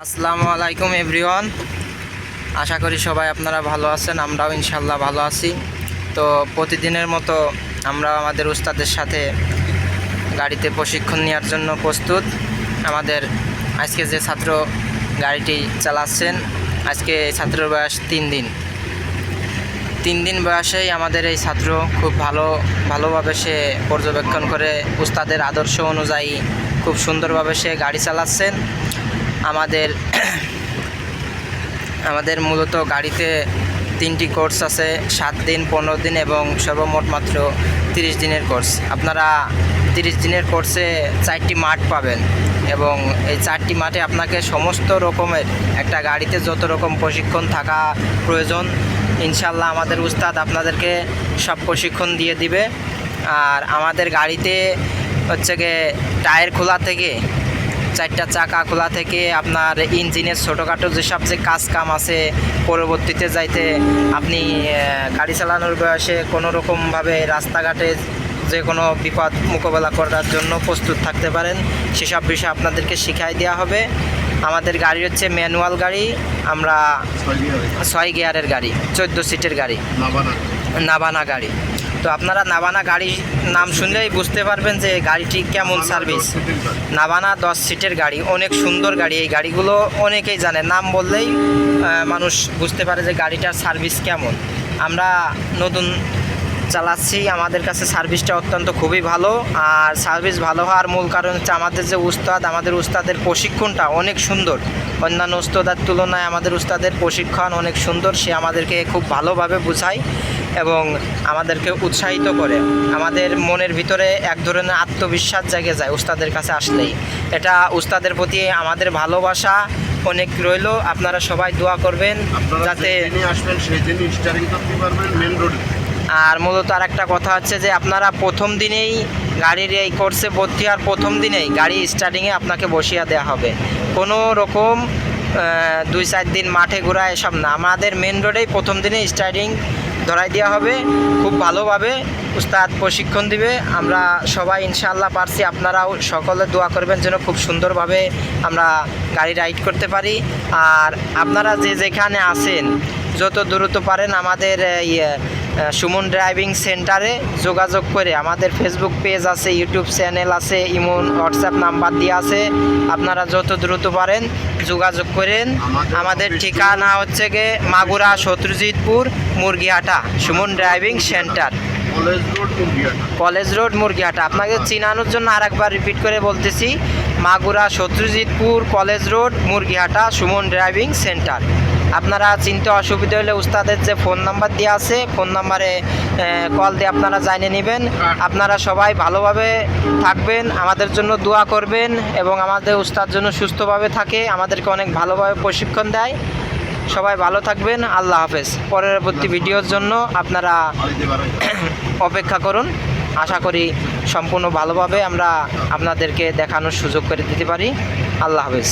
আসসালামু আলাইকুম এভরিওয়ান। আশা করি সবাই আপনারা ভালো আছেন, আমরাও ইনশাল্লাহ ভালো আছি। তো প্রতিদিনের মতো আমরা আমাদের উস্তাদের সাথে গাড়িতে প্রশিক্ষণ নেওয়ার জন্য প্রস্তুত। আমাদের আজকে যে ছাত্র গাড়িটি চালাচ্ছেন, আজকে এই ছাত্রের বয়স 3 দিন বয়সেই আমাদের এই ছাত্র খুব ভালোভাবে সে পর্যবেক্ষণ করে উস্তাদের আদর্শ অনুযায়ী খুব সুন্দরভাবে সে গাড়ি চালাচ্ছেন। আমাদের মূলত গাড়িতে 3টি কোর্স আছে, 7 দিন, 15 দিন এবং সর্বমোট মাত্র 30 দিনের কোর্স। আপনারা 30 দিনের কোর্সে 4টি মাঠ পাবেন এবং এই 4টি মাঠে আপনাকে সমস্ত রকমের একটা গাড়িতে যত রকম প্রশিক্ষণ থাকা প্রয়োজন ইনশাল্লাহ আমাদের উস্তাদ আপনাদেরকে সব প্রশিক্ষণ দিয়ে দিবে। আর আমাদের গাড়িতে হচ্ছে গিয়ে টায়ার খোলা থেকে 4টা চাকা খোলা থেকে আপনার ইঞ্জিনের ছোটোখাটো যেসব যে কাম আছে পরবর্তীতে যাইতে আপনি গাড়ি চালানোর বয়সে কোনো রকমভাবে রাস্তাঘাটে যে কোনো বিপদ মোকাবেলা করার জন্য প্রস্তুত থাকতে পারেন, সেসব বিষয় আপনাদেরকে শিখাই দেওয়া হবে। আমাদের গাড়ি হচ্ছে ম্যানুয়াল গাড়ি, আমরা 6 গিয়ারের গাড়ি, 14 সিটের গাড়ি, নাভানা গাড়ি। তো আপনারা নাভানা গাড়ি নাম শুনলেই বুঝতে পারবেন যে গাড়িটি কেমন সার্ভিস। নাভানা 10 সিটের গাড়ি, অনেক সুন্দর গাড়ি। এই গাড়িগুলো অনেকেই জানে, নাম বললেই মানুষ বুঝতে পারে যে গাড়িটার সার্ভিস কেমন। আমরা নতুন চালাচ্ছি, আমাদের কাছে সার্ভিসটা অত্যন্ত খুবই ভালো। আর সার্ভিস ভালো হওয়ার মূল কারণ হচ্ছে আমাদের উস্তাদের প্রশিক্ষণটা অনেক সুন্দর। অন্যান্য উস্তাদের তুলনায় আমাদের উস্তাদের প্রশিক্ষণ অনেক সুন্দর। সে আমাদেরকে খুব ভালোভাবে বোঝায় এবং আমাদেরকে উৎসাহিত করে। আমাদের মনের ভিতরে এক ধরনের আত্মবিশ্বাস জেগে যায় উস্তাদের কাছে আসলেই। এটা উস্তাদের প্রতি আমাদের ভালোবাসা অনেক রইল। আপনারা সবাই দোয়া করবেন যাতে আসবেন সেই দিন স্টারিং করতে পারবেন মেন রোডে। আর মূলত আর একটা কথা হচ্ছে যে আপনারা প্রথম দিনেই গাড়ির এই কোর্সে ভর্তি হওয়ার প্রথম দিনেই গাড়ি স্টার্টিংয়ে আপনাকে বসিয়ে দেওয়া হবে। কোনো রকম 2-4 দিন মাঠে ঘোরা এসব না, আমাদের মেন রোডেই প্রথম দিনে স্টার্টিং ধরাই দেওয়া হবে। খুব ভালোভাবে উস্তাদ প্রশিক্ষণ দিবে। আমরা সবাই ইনশাআল্লাহ পারছি, আপনারাও সকলে দোয়া করবেন যেন খুব সুন্দরভাবে আমরা গাড়ি রাইড করতে পারি। আর আপনারা যে যেখানে আছেন যত দ্রুত পারেন আমাদের সুমন ড্রাইভিং সেন্টারে যোগাযোগ করে, আমাদের ফেসবুক পেজ আছে, ইউটিউব চ্যানেল আছে, ইমো হোয়াটসঅ্যাপ নাম্বার দেওয়া আছে। আপনারা যত দ্রুত পারেন যোগাযোগ করেন। আমাদের ঠিকানা হচ্ছে গিয়ে Magura Satyajitpur Murgihata Suman driving centre, college road Murgihata. আপনাকে চিনানোর জন্য আরেকবার রিপিট করে বলতেছি, Magura Satyajitpur college road Murgihata Suman driving centre. আপনারা চিনতে অসুবিধা হলে উস্তাদের যে ফোন নাম্বার দেওয়া আছে ফোন নাম্বারে কল দিয়ে আপনারা জানিয়ে নেবেন। আপনারা সবাই ভালোভাবে থাকবেন, আমাদের জন্য দোয়া করবেন এবং আমাদের উস্তাদ জন্য সুস্থভাবে থাকে, আমাদেরকে অনেক ভালোভাবে প্রশিক্ষণ দেয়। সবাই ভালো থাকবেন, আল্লাহ হাফেজ। পরবর্তী ভিডিওর জন্য আপনারা অপেক্ষা করুন। আশা করি সম্পূর্ণ ভালোভাবে আমরা আপনাদেরকে দেখানোর সুযোগ করে দিতে পারি। আল্লাহ হাফেজ।